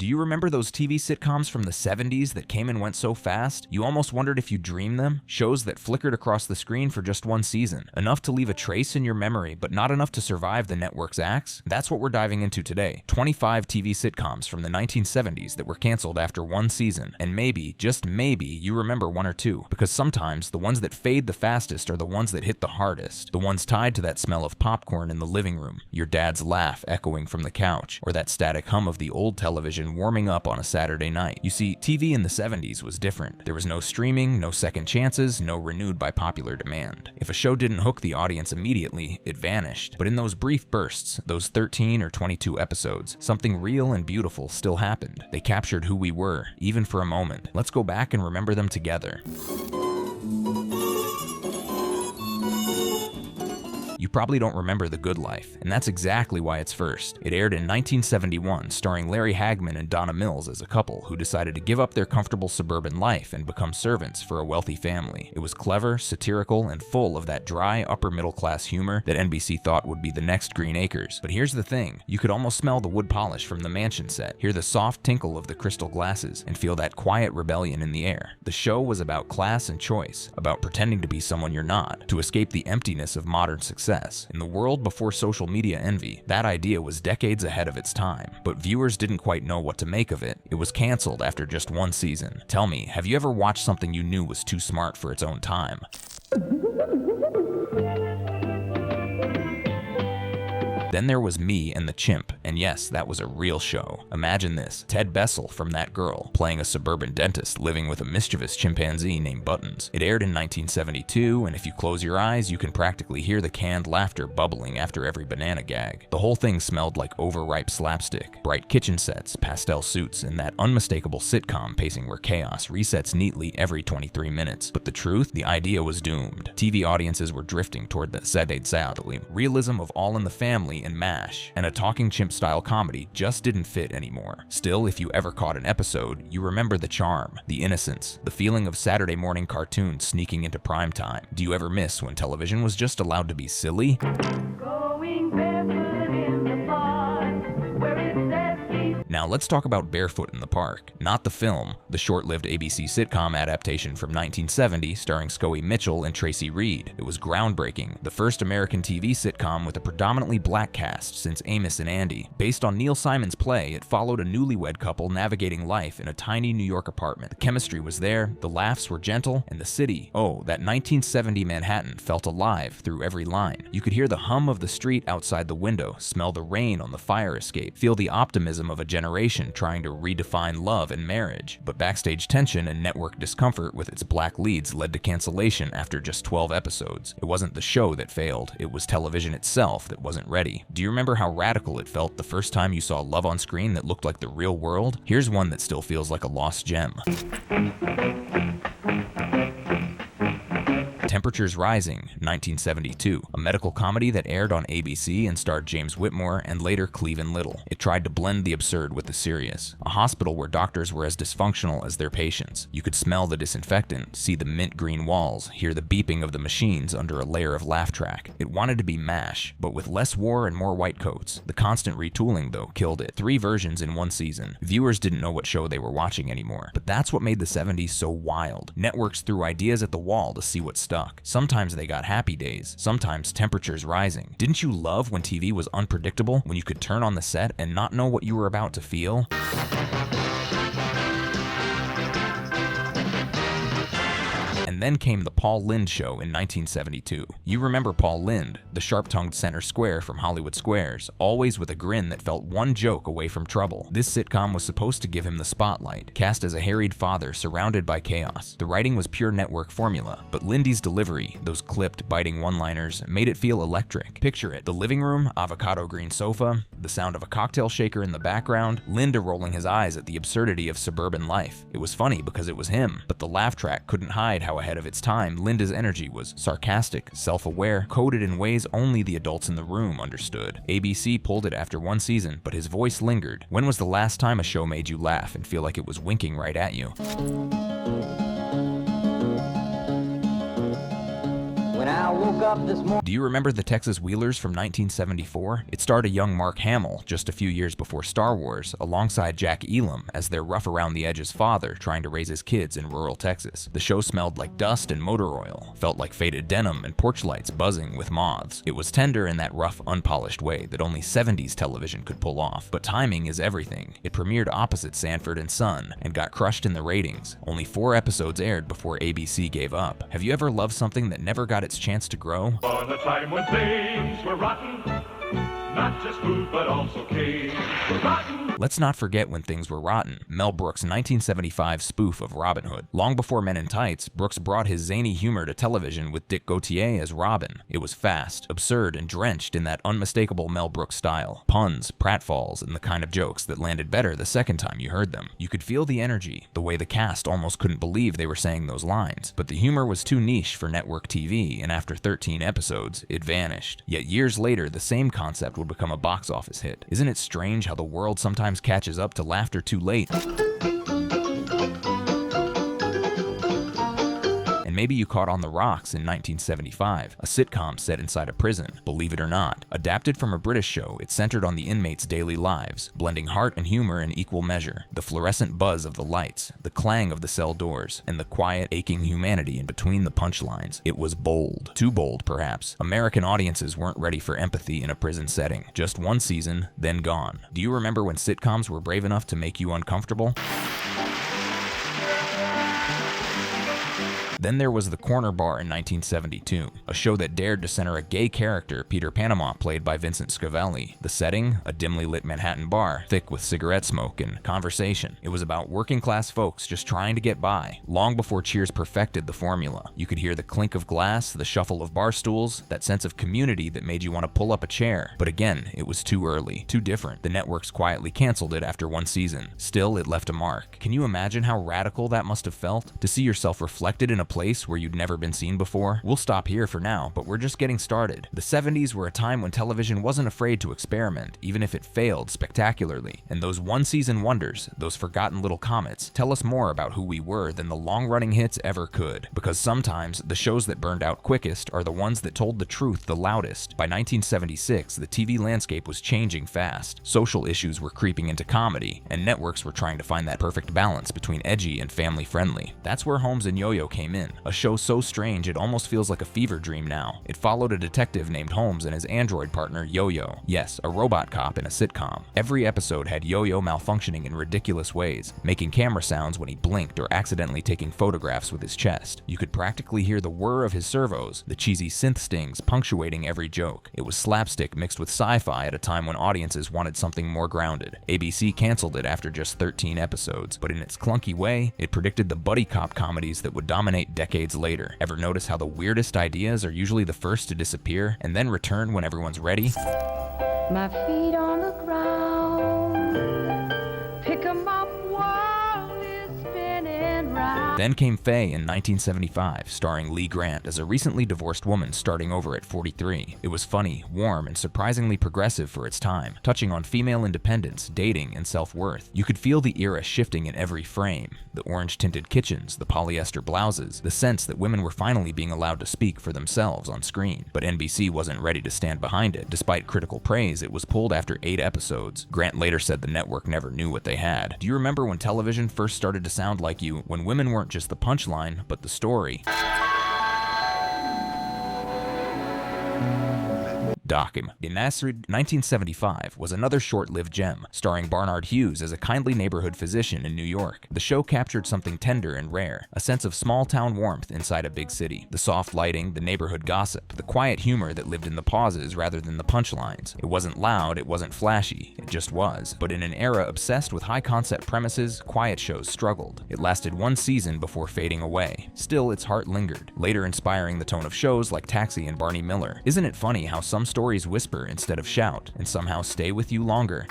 Do you remember those TV sitcoms from the 70s that came and went so fast, you almost wondered if you'd dream them? Shows that flickered across the screen for just one season, enough to leave a trace in your memory, but not enough to survive the network's axe? That's what we're diving into today. 25 TV sitcoms from the 1970s that were canceled after one season, and maybe, just maybe, you remember one or two, because sometimes the ones that fade the fastest are the ones that hit the hardest, the ones tied to that smell of popcorn in the living room, your dad's laugh echoing from the couch, or that static hum of the old television warming up on a Saturday night. You see, TV in the 70s was different. There was no streaming, no second chances, no renewed by popular demand. If a show didn't hook the audience immediately, it vanished. But in those brief bursts, those 13 or 22 episodes, something real and beautiful still happened. They captured who we were, even for a moment. Let's go back and remember them together. You probably don't remember The Good Life, and that's exactly why it's first. It aired in 1971, starring Larry Hagman and Donna Mills as a couple who decided to give up their comfortable suburban life and become servants for a wealthy family. It was clever, satirical, and full of that dry, upper-middle-class humor that NBC thought would be the next Green Acres. But here's the thing, you could almost smell the wood polish from the mansion set, hear the soft tinkle of the crystal glasses, and feel that quiet rebellion in the air. The show was about class and choice, about pretending to be someone you're not, to escape the emptiness of modern success. In the world before social media envy, that idea was decades ahead of its time, but viewers didn't quite know what to make of it. It was canceled after just one season. Tell me, have you ever watched something you knew was too smart for its own time? Then there was Me and the Chimp, and yes, that was a real show. Imagine this, Ted Bessel from That Girl, playing a suburban dentist living with a mischievous chimpanzee named Buttons. It aired in 1972, and if you close your eyes, you can practically hear the canned laughter bubbling after every banana gag. The whole thing smelled like overripe slapstick, bright kitchen sets, pastel suits, and that unmistakable sitcom pacing where chaos resets neatly every 23 minutes. But the truth? The idea was doomed. TV audiences were drifting toward the sedate realism of All in the Family and MASH, and a talking chimp-style comedy just didn't fit anymore. Still, if you ever caught an episode, you remember the charm, the innocence, the feeling of Saturday morning cartoons sneaking into prime time. Do you ever miss when television was just allowed to be silly? Now let's talk about Barefoot in the Park. Not the film, the short-lived ABC sitcom adaptation from 1970 starring Scoey Mitchell and Tracy Reed. It was groundbreaking, the first American TV sitcom with a predominantly black cast since Amos and Andy. Based on Neil Simon's play, it followed a newlywed couple navigating life in a tiny New York apartment. The chemistry was there, the laughs were gentle, and the city, oh, that 1970 Manhattan, felt alive through every line. You could hear the hum of the street outside the window, smell the rain on the fire escape, feel the optimism of a generation trying to redefine love and marriage. But backstage tension and network discomfort with its black leads led to cancellation after just 12 episodes. It wasn't the show that failed, it was television itself that wasn't ready. Do you remember how radical it felt the first time you saw love on screen that looked like the real world? Here's one that still feels like a lost gem. Temperatures Rising, 1972, a medical comedy that aired on ABC and starred James Whitmore and later Cleavon Little. It tried to blend the absurd with the serious. A hospital where doctors were as dysfunctional as their patients. You could smell the disinfectant, see the mint green walls, hear the beeping of the machines under a layer of laugh track. It wanted to be MASH, but with less war and more white coats. The constant retooling, though, killed it. 3 versions in one season. Viewers didn't know what show they were watching anymore. But that's what made the 70s so wild. Networks threw ideas at the wall to see what stuck. Sometimes they got Happy Days, sometimes Temperatures Rising. Didn't you love when TV was unpredictable, when you could turn on the set and not know what you were about to feel? And then came The Paul Lynde Show in 1972. You remember Paul Lynde, the sharp-tongued center square from Hollywood Squares, always with a grin that felt one joke away from trouble. This sitcom was supposed to give him the spotlight, cast as a harried father surrounded by chaos. The writing was pure network formula, but Lindy's delivery, those clipped, biting one-liners, made it feel electric. Picture it, the living room, avocado green sofa, the sound of a cocktail shaker in the background, Linda rolling his eyes at the absurdity of suburban life. It was funny because it was him, but the laugh track couldn't hide how ahead of its time Linda's energy was: sarcastic, self-aware, coded in ways only the adults in the room understood. ABC pulled it after one season, but his voice lingered. When was the last time a show made you laugh and feel like it was winking right at you? When I woke up this morning. Do you remember the Texas Wheelers from 1974? It starred a young Mark Hamill just a few years before Star Wars, alongside Jack Elam as their rough-around-the-edges father trying to raise his kids in rural Texas. The show smelled like dust and motor oil, felt like faded denim and porch lights buzzing with moths. It was tender in that rough, unpolished way that only 70s television could pull off. But timing is everything. It premiered opposite Sanford and Son and got crushed in the ratings. Only 4 episodes aired before ABC gave up. Have you ever loved something that never got its chance to grow? On a time when things were rotten, not just food but also caves were rotten. Let's not forget When Things Were Rotten, Mel Brooks' 1975 spoof of Robin Hood. Long before Men in Tights, Brooks brought his zany humor to television with Dick Gautier as Robin. It was fast, absurd, and drenched in that unmistakable Mel Brooks style. Puns, pratfalls, and the kind of jokes that landed better the second time you heard them. You could feel the energy, the way the cast almost couldn't believe they were saying those lines. But the humor was too niche for network TV, and after 13 episodes, it vanished. Yet years later, the same concept would become a box office hit. Isn't it strange how the world sometimes catches up to laughter too late? And maybe you caught On the Rocks in 1975, a sitcom set inside a prison. Believe it or not, adapted from a British show, it centered on the inmates' daily lives, blending heart and humor in equal measure. The fluorescent buzz of the lights, the clang of the cell doors, and the quiet, aching humanity in between the punchlines. It was bold. Too bold, perhaps. American audiences weren't ready for empathy in a prison setting. Just one season, then gone. Do you remember when sitcoms were brave enough to make you uncomfortable? Then there was The Corner Bar in 1972, a show that dared to center a gay character, Peter Panama, played by Vincent Scavelli. The setting? A dimly lit Manhattan bar, thick with cigarette smoke and conversation. It was about working class folks just trying to get by, long before Cheers perfected the formula. You could hear the clink of glass, the shuffle of bar stools, that sense of community that made you want to pull up a chair. But again, it was too early, too different. The networks quietly canceled it after one season. Still, it left a mark. Can you imagine how radical that must have felt? To see yourself reflected in a place where you'd never been seen before? We'll stop here for now, but we're just getting started. The 70s were a time when television wasn't afraid to experiment, even if it failed spectacularly. And those one-season wonders, those forgotten little comets, tell us more about who we were than the long-running hits ever could. Because sometimes, the shows that burned out quickest are the ones that told the truth the loudest. By 1976, the TV landscape was changing fast. Social issues were creeping into comedy, and networks were trying to find that perfect balance between edgy and family-friendly. That's where Holmes and Yo-Yo came in, a show so strange it almost feels like a fever dream now. It followed a detective named Holmes and his android partner Yo-Yo. Yes, a robot cop in a sitcom. Every episode had Yo-Yo malfunctioning in ridiculous ways, making camera sounds when he blinked or accidentally taking photographs with his chest. You could practically hear the whir of his servos, the cheesy synth stings punctuating every joke. It was slapstick mixed with sci-fi at a time when audiences wanted something more grounded. ABC canceled it after just 13 episodes, but in its clunky way, it predicted the buddy cop comedies that would dominate decades later. Ever notice how the weirdest ideas are usually the first to disappear and then return when everyone's ready? My feet on the ground, pick 'em up, world is spinning round. Then came Faye in 1975, starring Lee Grant as a recently divorced woman starting over at 43. It was funny, warm, and surprisingly progressive for its time, touching on female independence, dating, and self-worth. You could feel the era shifting in every frame. The orange-tinted kitchens, the polyester blouses, the sense that women were finally being allowed to speak for themselves on screen. But NBC wasn't ready to stand behind it. Despite critical praise, it was pulled after 8 episodes. Grant later said the network never knew what they had. Do you remember when television first started to sound like you, when women weren't just the punchline, but the story? Dokim. Nasrid 1975 was another short-lived gem, starring Barnard Hughes as a kindly neighborhood physician in New York. The show captured something tender and rare, a sense of small-town warmth inside a big city. The soft lighting, the neighborhood gossip, the quiet humor that lived in the pauses rather than the punchlines. It wasn't loud, it wasn't flashy, it just was. But in an era obsessed with high-concept premises, quiet shows struggled. It lasted one season before fading away. Still, its heart lingered, later inspiring the tone of shows like Taxi and Barney Miller. Isn't it funny how some stories whisper instead of shout, and somehow stay with you longer?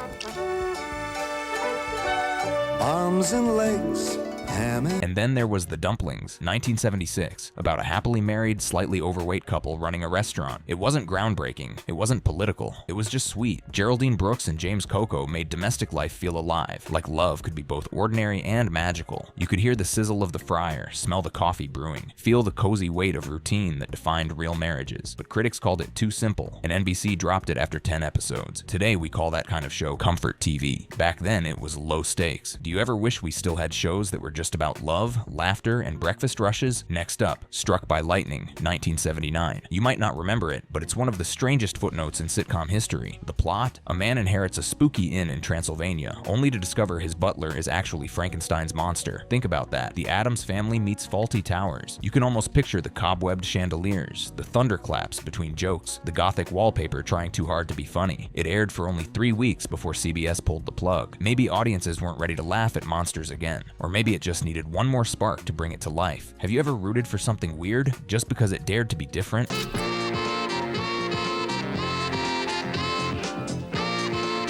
Arms and legs And then there was The Dumplings, 1976, about a happily married, slightly overweight couple running a restaurant. It wasn't groundbreaking, it wasn't political, it was just sweet. Geraldine Brooks and James Coco made domestic life feel alive, like love could be both ordinary and magical. You could hear the sizzle of the fryer, smell the coffee brewing, feel the cozy weight of routine that defined real marriages. But critics called it too simple, and NBC dropped it after 10 episodes. Today we call that kind of show comfort TV. Back then it was low stakes. Do you ever wish we still had shows that were just about love, laughter, and breakfast rushes? Next up, Struck by Lightning, 1979. You might not remember it, but it's one of the strangest footnotes in sitcom history. The plot? A man inherits a spooky inn in Transylvania, only to discover his butler is actually Frankenstein's monster. Think about that. The Addams family meets faulty towers. You can almost picture the cobwebbed chandeliers, the thunderclaps between jokes, the gothic wallpaper trying too hard to be funny. It aired for only 3 weeks before CBS pulled the plug. Maybe audiences weren't ready to laugh at monsters again, or maybe it just needed one more spark to bring it to life. Have you ever rooted for something weird just because it dared to be different?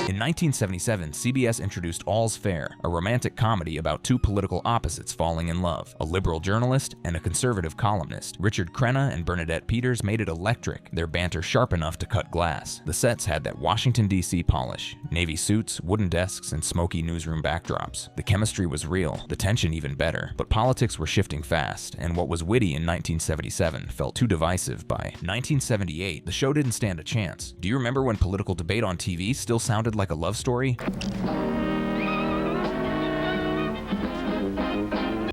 In 1977, CBS introduced All's Fair, a romantic comedy about two political opposites falling in love, a liberal journalist and a conservative columnist. Richard Crenna and Bernadette Peters made it electric, their banter sharp enough to cut glass. The sets had that Washington, D.C. polish, navy suits, wooden desks, and smoky newsroom backdrops. The chemistry was real, the tension even better, but politics were shifting fast, and what was witty in 1977 felt too divisive by 1978. The show didn't stand a chance. Do you remember when political debate on TV still sounded like a love story?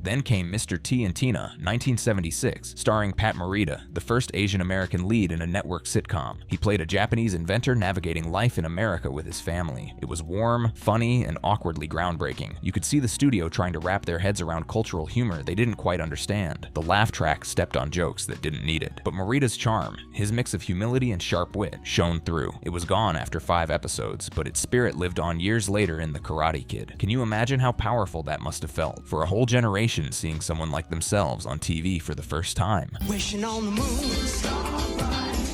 Then came Mr. T and Tina, 1976, starring Pat Morita, the first Asian American lead in a network sitcom. He played a Japanese inventor navigating life in America with his family. It was warm, funny, and awkwardly groundbreaking. You could see the studio trying to wrap their heads around cultural humor they didn't quite understand. The laugh track stepped on jokes that didn't need it. But Morita's charm, his mix of humility and sharp wit, shone through. It was gone after 5 episodes, but its spirit lived on years later in The Karate Kid. Can you imagine how powerful that must have felt for a whole generation seeing someone like themselves on TV for the first time? Wishing on the moon,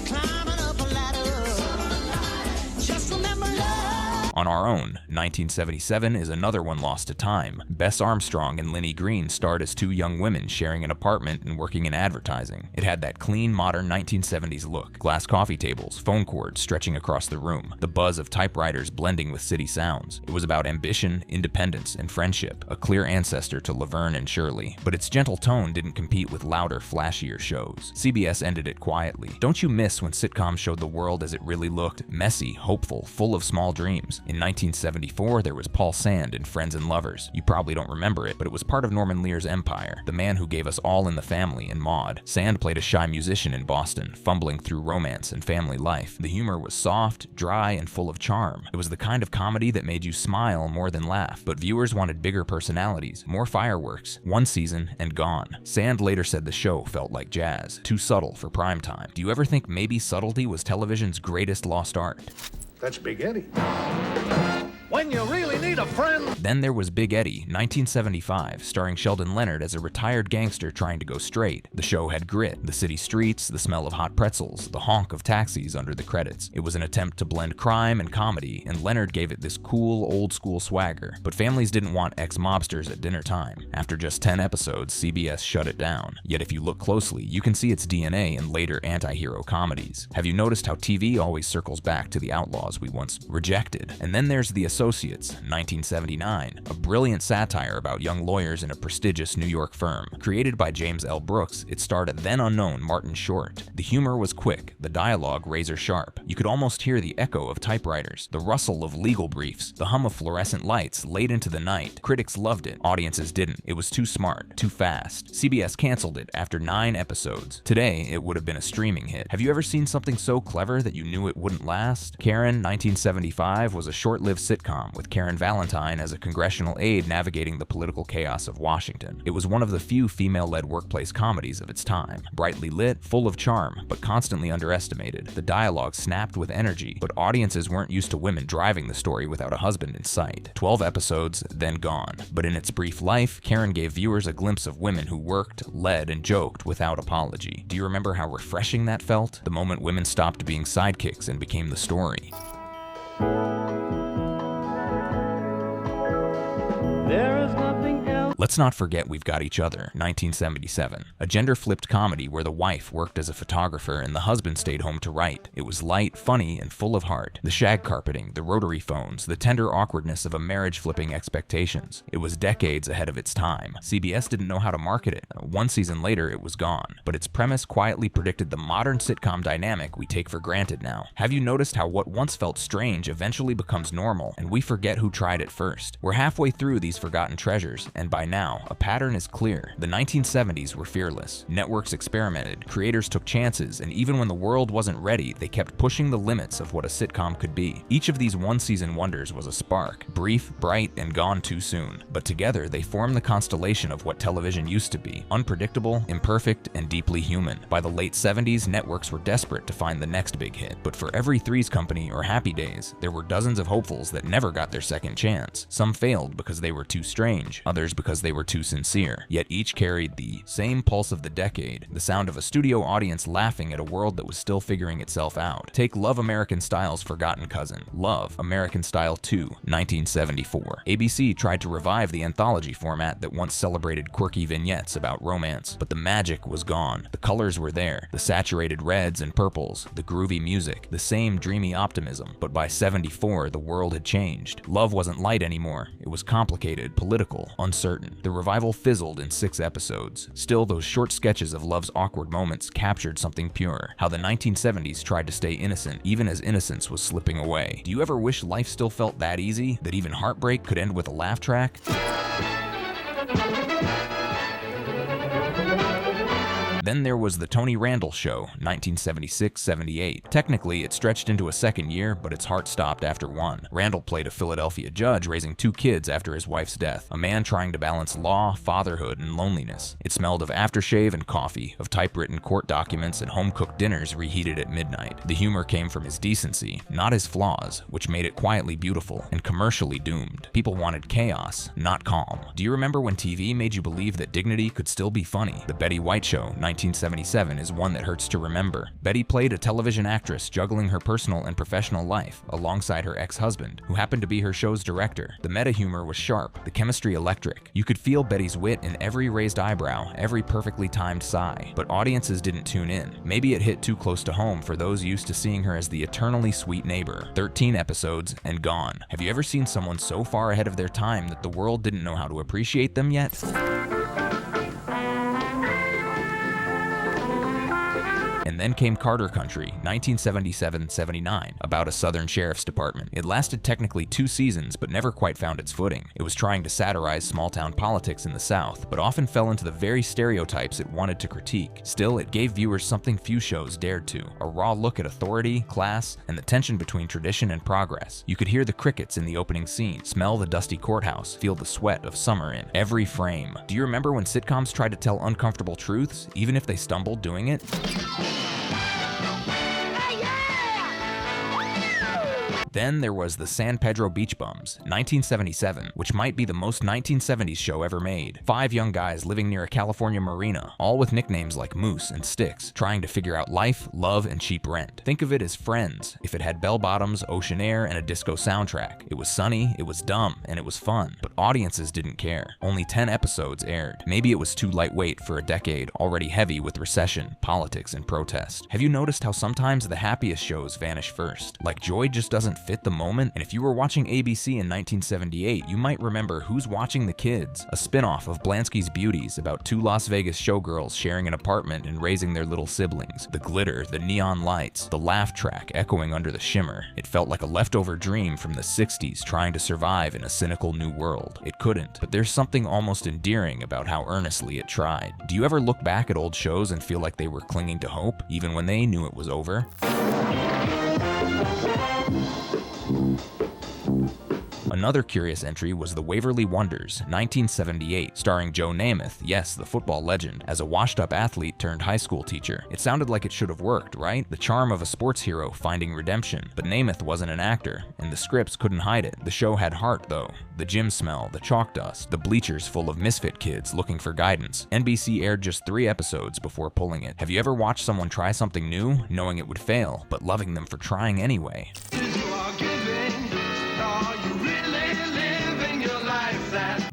climbing up a ladder, just remember love. On Our Own, 1977 is another one lost to time. Bess Armstrong and Linnie Green starred as two young women sharing an apartment and working in advertising. It had that clean, modern 1970s look. Glass coffee tables, phone cords stretching across the room, the buzz of typewriters blending with city sounds. It was about ambition, independence, and friendship, a clear ancestor to Laverne and Shirley. But its gentle tone didn't compete with louder, flashier shows. CBS ended it quietly. Don't you miss when sitcoms showed the world as it really looked? Messy, hopeful, full of small dreams. In 1974, there was Paul Sand in Friends and Lovers. You probably don't remember it, but it was part of Norman Lear's empire, the man who gave us All in the Family and Maude. Sand played a shy musician in Boston, fumbling through romance and family life. The humor was soft, dry, and full of charm. It was the kind of comedy that made you smile more than laugh, but viewers wanted bigger personalities, more fireworks. 1 season and gone. Sand later said the show felt like jazz, too subtle for prime time. Do you ever think maybe subtlety was television's greatest lost art? That's Big Eddie. When you really need a friend. Then there was Big Eddie, 1975, starring Sheldon Leonard as a retired gangster trying to go straight. The show had grit, the city streets, the smell of hot pretzels, the honk of taxis under the credits. It was an attempt to blend crime and comedy, and Leonard gave it this cool, old-school swagger. But families didn't want ex-mobsters at dinner time. After just 10 episodes, CBS shut it down. Yet if you look closely, you can see its DNA in later anti-hero comedies. Have you noticed how TV always circles back to the outlaws we once rejected? And then there's The Associates, 1979, a brilliant satire about young lawyers in a prestigious New York firm. Created by James L. Brooks, it starred a then-unknown Martin Short. The humor was quick, the dialogue razor-sharp. You could almost hear the echo of typewriters, the rustle of legal briefs, the hum of fluorescent lights late into the night. Critics loved it, audiences didn't. It was too smart, too fast. CBS canceled it after 9 episodes. Today, it would have been a streaming hit. Have you ever seen something so clever that you knew it wouldn't last? Karen, 1975, was a short-lived sitcom with Karen Valentine as a congressional aide navigating the political chaos of Washington. It was one of the few female-led workplace comedies of its time. Brightly lit, full of charm, but constantly underestimated. The dialogue snapped with energy, but audiences weren't used to women driving the story without a husband in sight. 12 episodes, then gone. But in its brief life, Karen gave viewers a glimpse of women who worked, led, and joked without apology. Do you remember how refreshing that felt? The moment women stopped being sidekicks and became the story. There is nothing else. Let's not forget We've Got Each Other, 1977, a gender-flipped comedy where the wife worked as a photographer and the husband stayed home to write. It was light, funny, and full of heart. The shag carpeting, the rotary phones, the tender awkwardness of a marriage flipping expectations. It was decades ahead of its time. CBS didn't know how to market it. One season later, it was gone. But its premise quietly predicted the modern sitcom dynamic we take for granted now. Have you noticed how what once felt strange eventually becomes normal, and we forget who tried it first? We're halfway through these forgotten treasures, and by now, a pattern is clear. The 1970s were fearless. Networks experimented, creators took chances, and even when the world wasn't ready, they kept pushing the limits of what a sitcom could be. Each of these one-season wonders was a spark, brief, bright, and gone too soon. But together, they form the constellation of what television used to be: unpredictable, imperfect, and deeply human. By the late 70s, networks were desperate to find the next big hit. But for every Three's Company or Happy Days, there were dozens of hopefuls that never got their second chance. Some failed because they were too strange, others because they were too sincere. Yet each carried the same pulse of the decade, the sound of a studio audience laughing at a world that was still figuring itself out. Take Love American Style's forgotten cousin, Love American Style 2, 1974. ABC tried to revive the anthology format that once celebrated quirky vignettes about romance, but the magic was gone. The colors were there, the saturated reds and purples, the groovy music, the same dreamy optimism. But by 74, the world had changed. Love wasn't light anymore. It was complicated, political, uncertain. The revival fizzled in 6 episodes. Still, those short sketches of Love's awkward moments captured something pure. How the 1970s tried to stay innocent, even as innocence was slipping away. Do you ever wish life still felt that easy? That even heartbreak could end with a laugh track? Then there was The Tony Randall Show, 1976-78. Technically, it stretched into a second year, but its heart stopped after 1. Randall played a Philadelphia judge raising 2 kids after his wife's death, a man trying to balance law, fatherhood, and loneliness. It smelled of aftershave and coffee, of typewritten court documents and home-cooked dinners reheated at midnight. The humor came from his decency, not his flaws, which made it quietly beautiful and commercially doomed. People wanted chaos, not calm. Do you remember when TV made you believe that dignity could still be funny? The Betty White Show, 1977, is one that hurts to remember. Betty played a television actress juggling her personal and professional life alongside her ex-husband, who happened to be her show's director. The meta-humor was sharp, the chemistry electric. You could feel Betty's wit in every raised eyebrow, every perfectly timed sigh. But audiences didn't tune in. Maybe it hit too close to home for those used to seeing her as the eternally sweet neighbor. 13 episodes and gone. Have you ever seen someone so far ahead of their time that the world didn't know how to appreciate them yet? And then came Carter Country, 1977-79, about a southern sheriff's department. It lasted technically 2 seasons, but never quite found its footing. It was trying to satirize small-town politics in the South, but often fell into the very stereotypes it wanted to critique. Still, it gave viewers something few shows dared to: a raw look at authority, class, and the tension between tradition and progress. You could hear the crickets in the opening scene, smell the dusty courthouse, feel the sweat of summer in every frame. Do you remember when sitcoms tried to tell uncomfortable truths, even if they stumbled doing it? Then there was the San Pedro Beach Bums, 1977, which might be the most 1970s show ever made. 5 young guys living near a California marina, all with nicknames like Moose and Sticks, trying to figure out life, love, and cheap rent. Think of it as Friends, if it had bell-bottoms, ocean air, and a disco soundtrack. It was sunny, it was dumb, and it was fun, but audiences didn't care. Only 10 episodes aired. Maybe it was too lightweight for a decade already heavy with recession, politics, and protest. Have you noticed how sometimes the happiest shows vanish first? Like Joy just doesn't fit the moment, and if you were watching ABC in 1978, you might remember Who's Watching the Kids, a spin-off of Blansky's Beauties about 2 Las Vegas showgirls sharing an apartment and raising their little siblings. The glitter, the neon lights, the laugh track echoing under the shimmer. It felt like a leftover dream from the 60s trying to survive in a cynical new world. It couldn't, but there's something almost endearing about how earnestly it tried. Do you ever look back at old shows and feel like they were clinging to hope, even when they knew it was over? Another curious entry was The Waverly Wonders, 1978, starring Joe Namath, yes, the football legend, as a washed-up athlete turned high school teacher. It sounded like it should have worked, right? The charm of a sports hero finding redemption. But Namath wasn't an actor, and the scripts couldn't hide it. The show had heart, though. The gym smell, the chalk dust, the bleachers full of misfit kids looking for guidance. NBC aired just 3 episodes before pulling it. Have you ever watched someone try something new, knowing it would fail, but loving them for trying anyway?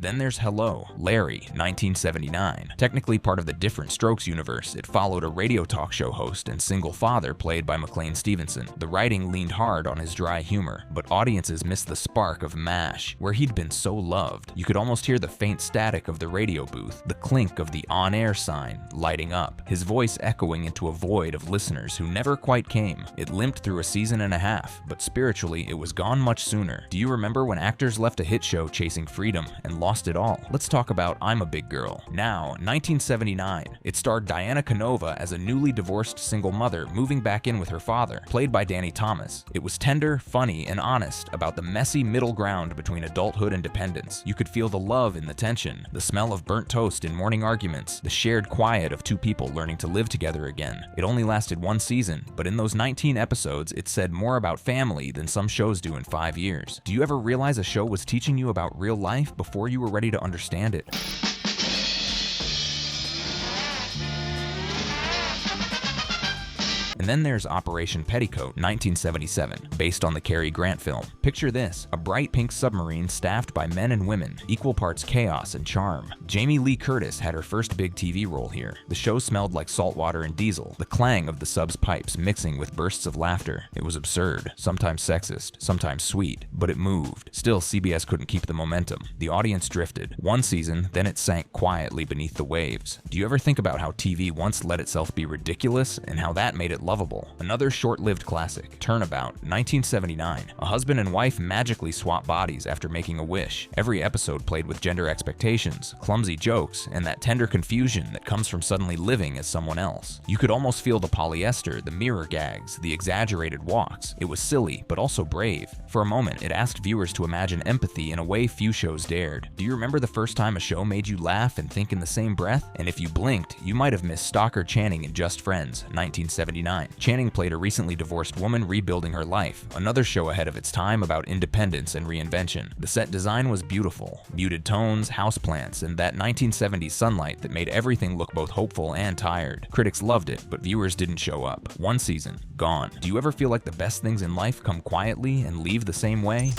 Then there's Hello, Larry, 1979. Technically part of the Different Strokes universe, it followed a radio talk show host and single father played by McLean Stevenson. The writing leaned hard on his dry humor, but audiences missed the spark of MASH, where he'd been so loved. You could almost hear the faint static of the radio booth, the clink of the on-air sign lighting up, his voice echoing into a void of listeners who never quite came. It limped through a season and a half, but spiritually it was gone much sooner. Do you remember when actors left a hit show chasing freedom and lost it all? Let's talk about I'm a Big Girl. Now, 1979. It starred Diana Canova as a newly divorced single mother moving back in with her father, played by Danny Thomas. It was tender, funny, and honest about the messy middle ground between adulthood and dependence. You could feel the love in the tension, the smell of burnt toast in morning arguments, the shared quiet of two people learning to live together again. It only lasted one season, but in those 19 episodes, it said more about family than some shows do in 5 years. Do you ever realize a show was teaching you about real life before you were ready to understand it? And then there's Operation Petticoat, 1977, based on the Cary Grant film. Picture this, a bright pink submarine staffed by men and women, equal parts chaos and charm. Jamie Lee Curtis had her first big TV role here. The show smelled like salt water and diesel, the clang of the sub's pipes mixing with bursts of laughter. It was absurd, sometimes sexist, sometimes sweet, but it moved. Still, CBS couldn't keep the momentum. The audience drifted. One season, then it sank quietly beneath the waves. Do you ever think about how TV once let itself be ridiculous and how that made it lovable? Another short-lived classic, Turnabout, 1979. A husband and wife magically swap bodies after making a wish. Every episode played with gender expectations, clumsy jokes, and that tender confusion that comes from suddenly living as someone else. You could almost feel the polyester, the mirror gags, the exaggerated walks. It was silly, but also brave. For a moment, it asked viewers to imagine empathy in a way few shows dared. Do you remember the first time a show made you laugh and think in the same breath? And if you blinked, you might have missed Stockard Channing in Just Friends, 1979. Channing played a recently divorced woman rebuilding her life, another show ahead of its time about independence and reinvention. The set design was beautiful, muted tones, houseplants, and that 1970s sunlight that made everything look both hopeful and tired. Critics loved it, but viewers didn't show up. One season, gone. Do you ever feel like the best things in life come quietly and leave the same way?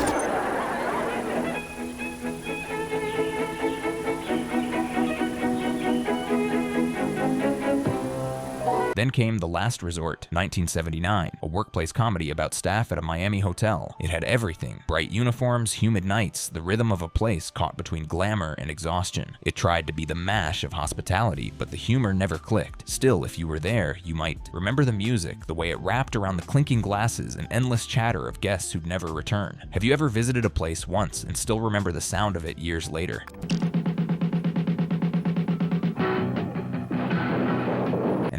Then came The Last Resort, 1979, a workplace comedy about staff at a Miami hotel. It had everything: bright uniforms, humid nights, the rhythm of a place caught between glamour and exhaustion. It tried to be the MASH of hospitality, but the humor never clicked. Still, if you were there, you might remember the music, the way it wrapped around the clinking glasses and endless chatter of guests who'd never return. Have you ever visited a place once and still remember the sound of it years later?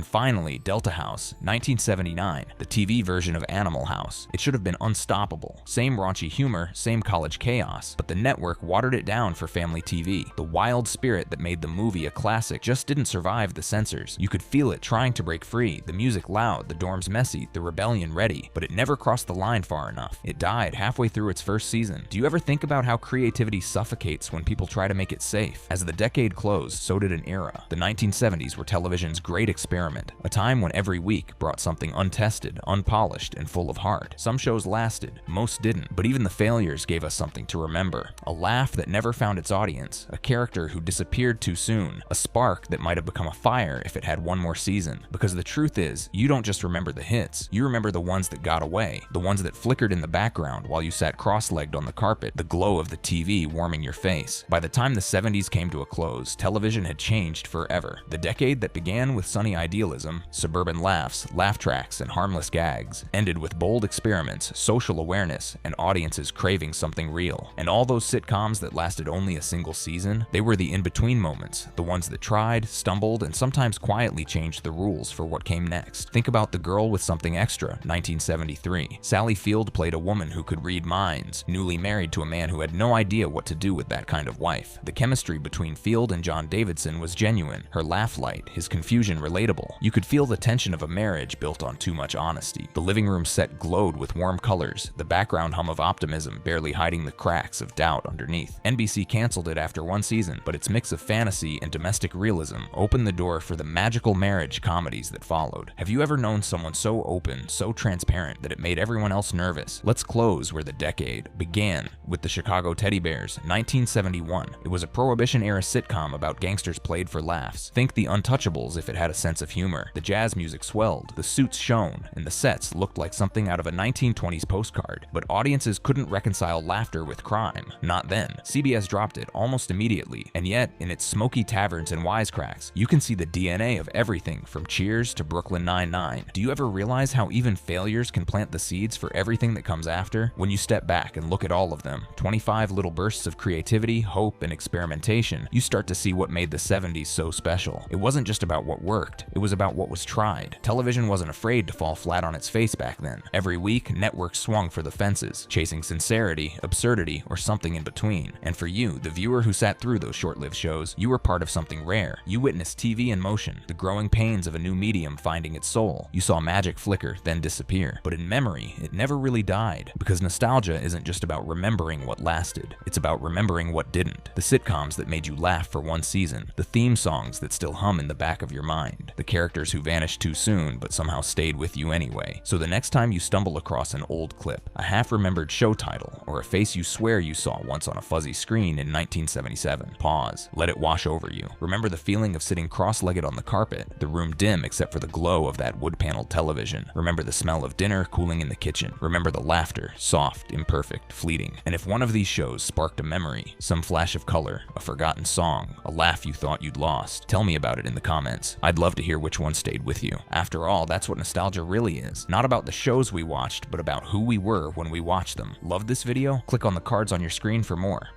Finally, Delta House, 1979, the TV version of Animal House. It should have been unstoppable. Same raunchy humor, same college chaos, but the network watered it down for family TV. The wild spirit that made the movie a classic just didn't survive the censors. You could feel it trying to break free, the music loud, the dorms messy, the rebellion ready, but it never crossed the line far enough. It died halfway through its first season. Do you ever think about how creativity suffocates when people try to make it safe? As the decade closed, so did an era. The 1970s were television's great experiment. A time when every week brought something untested, unpolished, and full of heart. Some shows lasted, most didn't, but even the failures gave us something to remember. A laugh that never found its audience, a character who disappeared too soon, a spark that might have become a fire if it had one more season. Because the truth is, you don't just remember the hits, you remember the ones that got away, the ones that flickered in the background while you sat cross-legged on the carpet, the glow of the TV warming your face. By the time the 70s came to a close, television had changed forever. The decade that began with sunny idealism, suburban laughs, laugh tracks, and harmless gags, ended with bold experiments, social awareness, and audiences craving something real. And all those sitcoms that lasted only a single season, they were the in-between moments, the ones that tried, stumbled, and sometimes quietly changed the rules for what came next. Think about The Girl with Something Extra, 1973. Sally Field played a woman who could read minds, newly married to a man who had no idea what to do with that kind of wife. The chemistry between Field and John Davidson was genuine, her laugh light, his confusion relatable. real. You could feel the tension of a marriage built on too much honesty. The living room set glowed with warm colors, the background hum of optimism barely hiding the cracks of doubt underneath. NBC canceled it after one season, but its mix of fantasy and domestic realism opened the door for the magical marriage comedies that followed. Have you ever known someone so open, so transparent that it made everyone else nervous? Let's close where the decade began, with the Chicago Teddy Bears, 1971. It was a Prohibition-era sitcom about gangsters played for laughs. Think The Untouchables if it had a sense of humor. The jazz music swelled, the suits shone, and the sets looked like something out of a 1920s postcard. But audiences couldn't reconcile laughter with crime. Not then. CBS dropped it almost immediately, and yet, in its smoky taverns and wisecracks, you can see the DNA of everything from Cheers to Brooklyn Nine-Nine. Do you ever realize how even failures can plant the seeds for everything that comes after? When you step back and look at all of them, 25 little bursts of creativity, hope, and experimentation, you start to see what made the 70s so special. It wasn't just about what worked, it was about what was tried. Television wasn't afraid to fall flat on its face back then. Every week, networks swung for the fences, chasing sincerity, absurdity, or something in between. And for you, the viewer who sat through those short-lived shows, you were part of something rare. You witnessed TV in motion, the growing pains of a new medium finding its soul. You saw magic flicker, then disappear. But in memory, it never really died, because nostalgia isn't just about remembering what lasted. It's about remembering what didn't. The sitcoms that made you laugh for one season, the theme songs that still hum in the back of your mind, the characters who vanished too soon but somehow stayed with you anyway. So the next time you stumble across an old clip, a half-remembered show title, or a face you swear you saw once on a fuzzy screen in 1977, pause. Let it wash over you. Remember the feeling of sitting cross-legged on the carpet, the room dim except for the glow of that wood-paneled television. Remember the smell of dinner cooling in the kitchen. Remember the laughter, soft, imperfect, fleeting. And if one of these shows sparked a memory, some flash of color, a forgotten song, a laugh you thought you'd lost, tell me about it in the comments. I'd love to hear which one stayed with you. After all, that's what nostalgia really is. Not about the shows we watched, but about who we were when we watched them. Love this video? Click on the cards on your screen for more.